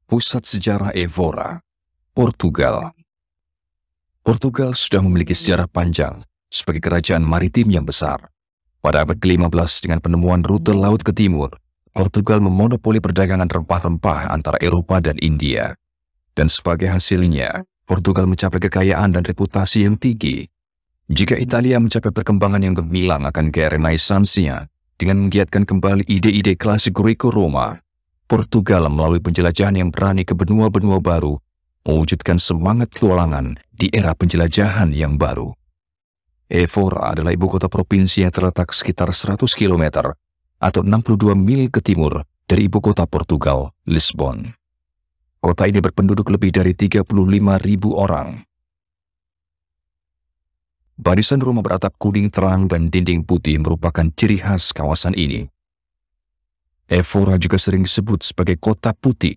Pusat Sejarah Évora, Portugal. Portugal sudah memiliki sejarah panjang sebagai kerajaan maritim yang besar. Pada abad ke-15 dengan penemuan rute laut ke timur, Portugal memonopoli perdagangan rempah-rempah antara Eropa dan India. Dan sebagai hasilnya, Portugal mencapai kekayaan dan reputasi yang tinggi. Jika Italia mencapai perkembangan yang gemilang akan gaya Renaissance-nya dengan menggiatkan kembali ide-ide klasik Greco-Roma, Portugal melalui penjelajahan yang berani ke benua-benua baru, mewujudkan semangat petualangan di era penjelajahan yang baru. Évora adalah ibu kota provinsi yang terletak sekitar 100 km atau 62 mil ke timur dari ibu kota Portugal, Lisbon. Kota ini berpenduduk lebih dari 35.000 orang. Barisan rumah beratap kuning terang dan dinding putih merupakan ciri khas kawasan ini. Évora juga sering disebut sebagai kota putih.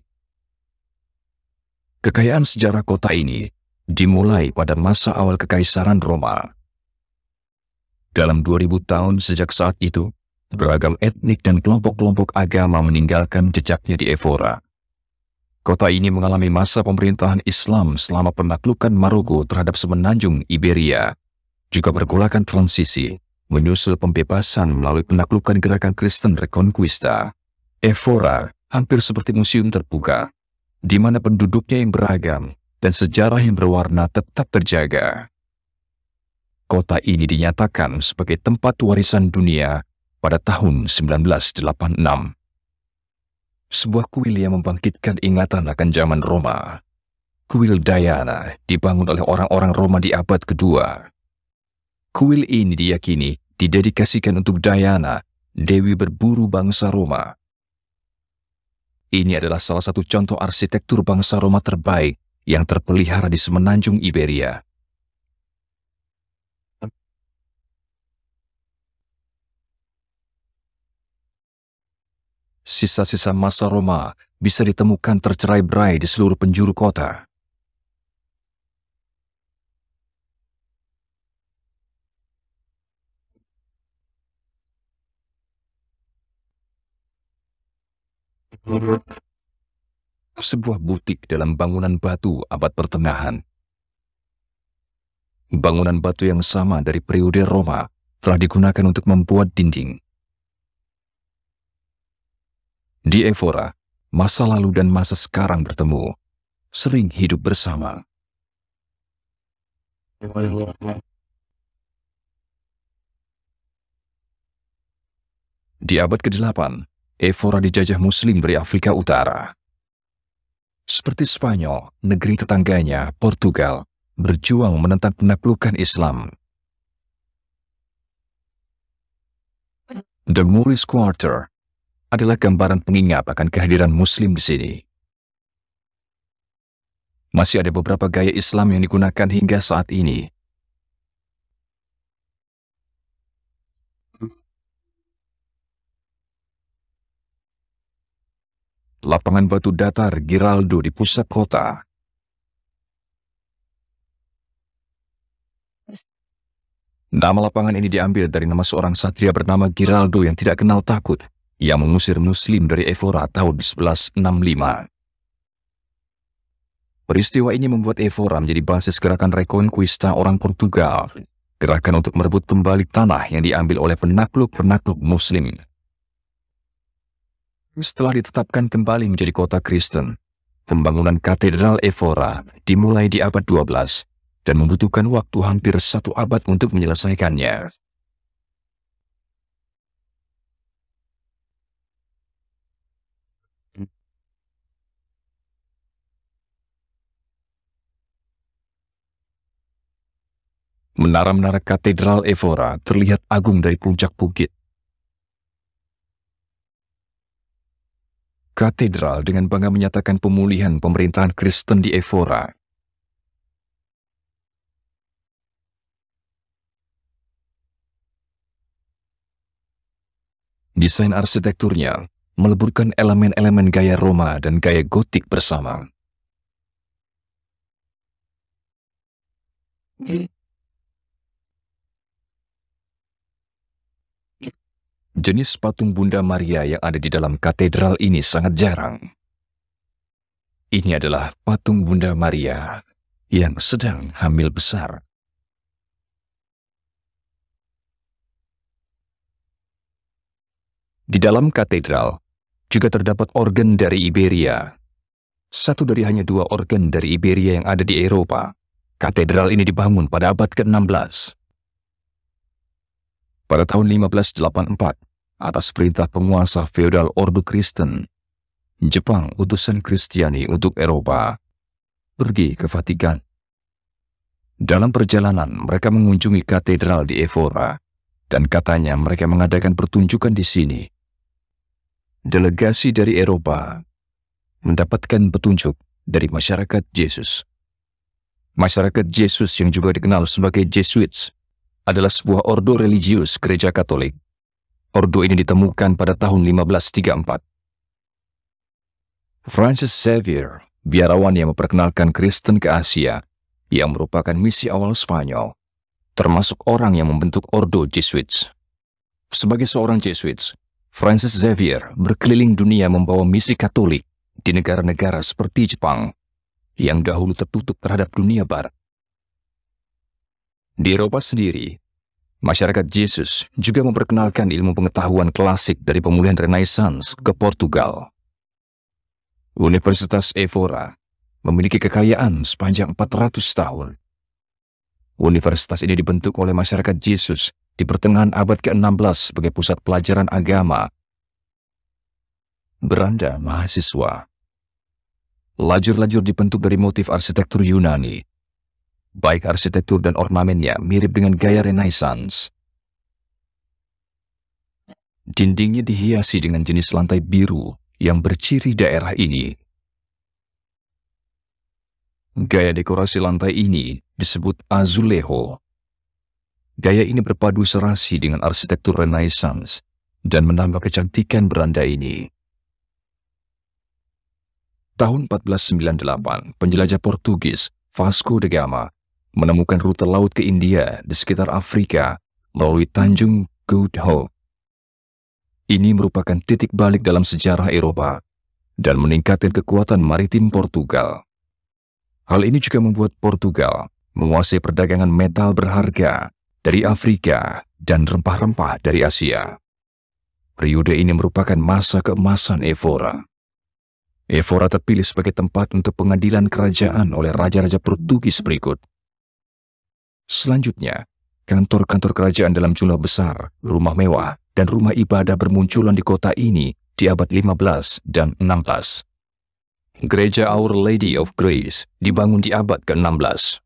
Kekayaan sejarah kota ini dimulai pada masa awal Kekaisaran Roma. Dalam 2000 tahun sejak saat itu, beragam etnik dan kelompok-kelompok agama meninggalkan jejaknya di Évora. Kota ini mengalami masa pemerintahan Islam selama penaklukan Maroko terhadap semenanjung Iberia, juga pergolakan transisi, menyusul pembebasan melalui penaklukan gerakan Kristen Reconquista. Évora hampir seperti museum terbuka, di mana penduduknya yang beragam dan sejarah yang berwarna tetap terjaga. Kota ini dinyatakan sebagai tempat warisan dunia pada tahun 1986. Sebuah kuil yang membangkitkan ingatan akan zaman Roma. Kuil Diana dibangun oleh orang-orang Roma di abad kedua. Kuil ini diyakini didedikasikan untuk Diana, dewi berburu bangsa Roma. Ini adalah salah satu contoh arsitektur bangsa Roma terbaik yang terpelihara di semenanjung Iberia. Sisa-sisa masa Roma bisa ditemukan tercerai-berai di seluruh penjuru kota. Sebuah butik dalam bangunan batu abad pertengahan. Bangunan batu yang sama dari periode Roma telah digunakan untuk membuat dinding. Di Évora, masa lalu dan masa sekarang bertemu, sering hidup bersama. Di abad ke-8, Évora dijajah Muslim dari Afrika Utara. Seperti Spanyol, negeri tetangganya, Portugal, berjuang menentang penaklukan Islam. The Moorish Quarter adalah gambaran pengingat akan kehadiran Muslim di sini. Masih ada beberapa gaya Islam yang digunakan hingga saat ini. Lapangan batu datar Giraldo di pusat kota. Nama lapangan ini diambil dari nama seorang satria bernama Giraldo yang tidak kenal takut, yang mengusir Muslim dari Évora tahun 1165. Peristiwa ini membuat Évora menjadi basis gerakan Reconquista orang Portugal, gerakan untuk merebut kembali tanah yang diambil oleh penakluk-penakluk Muslim. Setelah ditetapkan kembali menjadi kota Kristen, pembangunan Katedral Évora dimulai di abad 12 dan membutuhkan waktu hampir 1 abad untuk menyelesaikannya. Menara-menara Katedral Évora terlihat agung dari puncak bukit. Katedral dengan bangga menyatakan pemulihan pemerintahan Kristen di Évora. Desain arsitekturnya meleburkan elemen-elemen gaya Roma dan gaya Gotik bersama. Jenis patung Bunda Maria yang ada di dalam katedral ini sangat jarang. Ini adalah patung Bunda Maria yang sedang hamil besar. Di dalam katedral juga terdapat organ dari Iberia. Satu dari hanya 2 organ dari Iberia yang ada di Eropa. Katedral ini dibangun pada abad ke-16. Pada tahun 1584, atas perintah penguasa feodal Ordo Kristen, Jepang, utusan Kristiani untuk Eropa, pergi ke Vatikan. Dalam perjalanan, mereka mengunjungi katedral di Evora, dan katanya mereka mengadakan pertunjukan di sini. Delegasi dari Eropa mendapatkan petunjuk dari masyarakat Yesus. Masyarakat Yesus yang juga dikenal sebagai Jesuits adalah sebuah ordo religius gereja Katolik. Ordo ini ditemukan pada tahun 1534. Francis Xavier, biarawan yang memperkenalkan Kristen ke Asia, yang merupakan misi awal Spanyol, termasuk orang yang membentuk ordo Jesuits. Sebagai seorang Jesuits, Francis Xavier berkeliling dunia membawa misi Katolik di negara-negara seperti Jepang, yang dahulu tertutup terhadap dunia barat. Di Eropa sendiri, masyarakat Yesus juga memperkenalkan ilmu pengetahuan klasik dari pemulihan Renaissance ke Portugal. Universitas Evora memiliki kekayaan sepanjang 400 tahun. Universitas ini dibentuk oleh masyarakat Yesus di pertengahan abad ke-16 sebagai pusat pelajaran agama. Beranda mahasiswa. Lajur-lajur dibentuk dari motif arsitektur Yunani. Baik arsitektur dan ornamennya mirip dengan gaya Renaissance. Dindingnya dihiasi dengan jenis lantai biru yang berciri daerah ini. Gaya dekorasi lantai ini disebut azulejo. Gaya ini berpadu serasi dengan arsitektur Renaissance dan menambah kecantikan beranda ini. Tahun 1498, penjelajah Portugis Vasco da Gama menemukan rute laut ke India di sekitar Afrika melalui Tanjung Good Hope. Ini merupakan titik balik dalam sejarah Eropa dan meningkatkan kekuatan maritim Portugal. Hal ini juga membuat Portugal menguasai perdagangan metal berharga dari Afrika dan rempah-rempah dari Asia. Periode ini merupakan masa keemasan Evora. Evora terpilih sebagai tempat untuk pengadilan kerajaan oleh raja-raja Portugis berikut. Selanjutnya, kantor-kantor kerajaan dalam jumlah besar, rumah mewah, dan rumah ibadah bermunculan di kota ini di abad 15 dan 16. Gereja Our Lady of Grace dibangun di abad ke-16.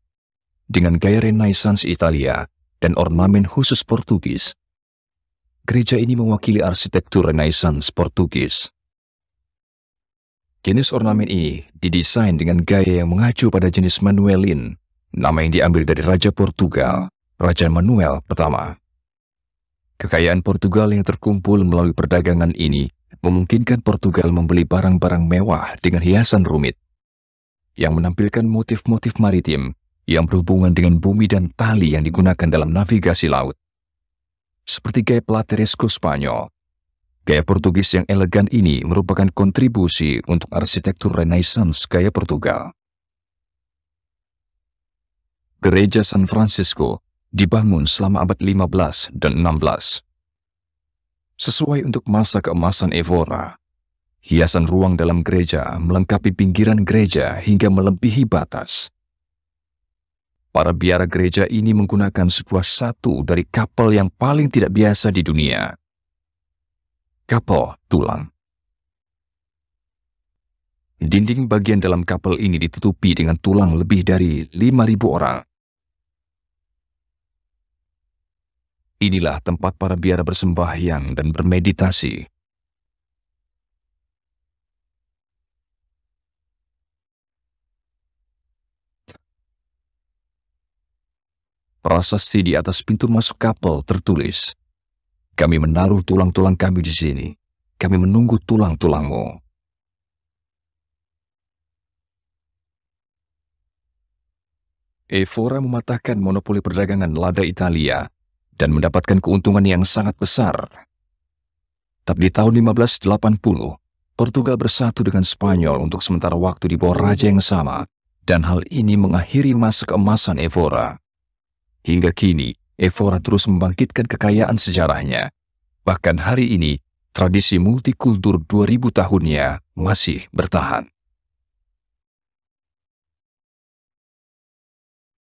Dengan gaya Renaissance Italia dan ornamen khusus Portugis. Gereja ini mewakili arsitektur Renaissance Portugis. Jenis ornamen ini didesain dengan gaya yang mengacu pada jenis Manuelin, nama yang diambil dari Raja Portugal, Raja Manuel pertama. Kekayaan Portugal yang terkumpul melalui perdagangan ini memungkinkan Portugal membeli barang-barang mewah dengan hiasan rumit yang menampilkan motif-motif maritim yang berhubungan dengan bumi dan tali yang digunakan dalam navigasi laut. Seperti gaya Plateresco Spanyol, gaya Portugis yang elegan ini merupakan kontribusi untuk arsitektur Renaissance gaya Portugal. Gereja San Francisco dibangun selama abad 15 dan 16. Sesuai untuk masa keemasan Evora, hiasan ruang dalam gereja melengkapi pinggiran gereja hingga melebihi batas. Para biara gereja ini menggunakan sebuah satu dari kapel yang paling tidak biasa di dunia. Kapel tulang. Dinding bagian dalam kapel ini ditutupi dengan tulang lebih dari 5.000 orang. Inilah tempat para biara bersembahyang dan bermeditasi. Prasasti di atas pintu masuk kapel tertulis, "Kami menaruh tulang-tulang kami di sini. Kami menunggu tulang-tulangmu." Evora mematahkan monopoli perdagangan lada Italia dan mendapatkan keuntungan yang sangat besar. Tapi di tahun 1580, Portugal bersatu dengan Spanyol untuk sementara waktu di bawah raja yang sama, dan hal ini mengakhiri masa keemasan Évora. Hingga kini, Évora terus membangkitkan kekayaan sejarahnya. Bahkan hari ini, tradisi multikultur 2000 tahunnya masih bertahan.